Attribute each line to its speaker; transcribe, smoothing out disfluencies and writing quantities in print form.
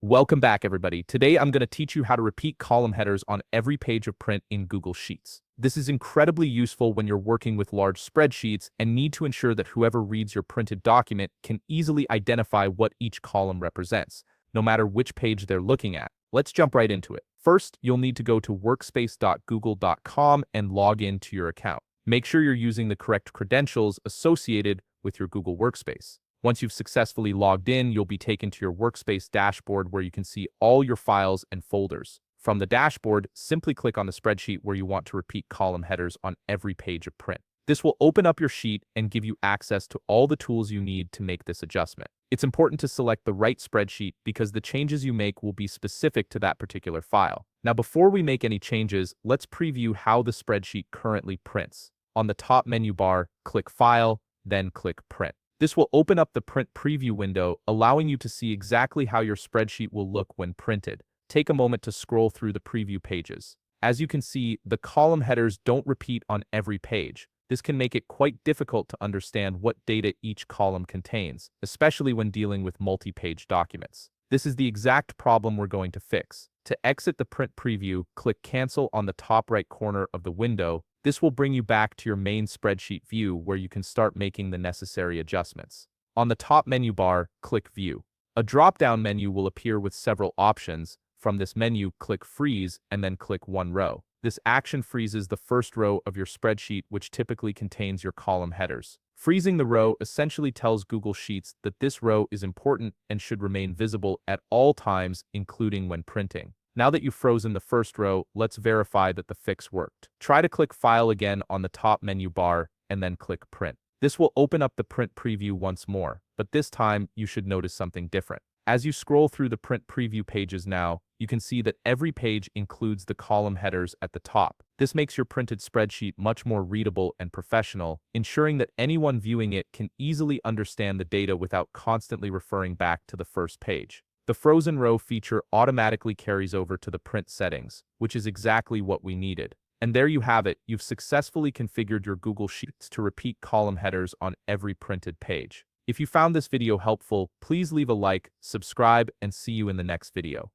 Speaker 1: Welcome back, everybody. Today, I'm going to teach you how to repeat column headers on every page of print in Google Sheets. This is incredibly useful when you're working with large spreadsheets and need to ensure that whoever reads your printed document can easily identify what each column represents, no matter which page they're looking at. Let's jump right into it. First, you'll need to go to workspace.google.com and log in to your account. Make sure you're using the correct credentials associated with your Google Workspace. Once you've successfully logged in, you'll be taken to your Workspace dashboard where you can see all your files and folders. From the dashboard, simply click on the spreadsheet where you want to repeat column headers on every page of print. This will open up your sheet and give you access to all the tools you need to make this adjustment. It's important to select the right spreadsheet because the changes you make will be specific to that particular file. Now, before we make any changes, let's preview how the spreadsheet currently prints. On the top menu bar, click File, then click Print. This will open up the print preview window, allowing you to see exactly how your spreadsheet will look when printed. Take a moment to scroll through the preview pages. As you can see, the column headers don't repeat on every page. This can make it quite difficult to understand what data each column contains, especially when dealing with multi-page documents. This is the exact problem we're going to fix. To exit the print preview, click Cancel on the top right corner of the window. This will bring you back to your main spreadsheet view where you can start making the necessary adjustments. On the top menu bar, click View. A drop-down menu will appear with several options. From this menu, click Freeze and then click One Row. This action freezes the first row of your spreadsheet, which typically contains your column headers. Freezing the row essentially tells Google Sheets that this row is important and should remain visible at all times, including when printing. Now that you've frozen the first row, let's verify that the fix worked. Try to click File again on the top menu bar and then click Print. This will open up the print preview once more, but this time you should notice something different. As you scroll through the print preview pages now, you can see that every page includes the column headers at the top. This makes your printed spreadsheet much more readable and professional, ensuring that anyone viewing it can easily understand the data without constantly referring back to the first page. The frozen row feature automatically carries over to the print settings, which is exactly what we needed. And there you have it, you've successfully configured your Google Sheets to repeat column headers on every printed page. If you found this video helpful, please leave a like, subscribe, and see you in the next video.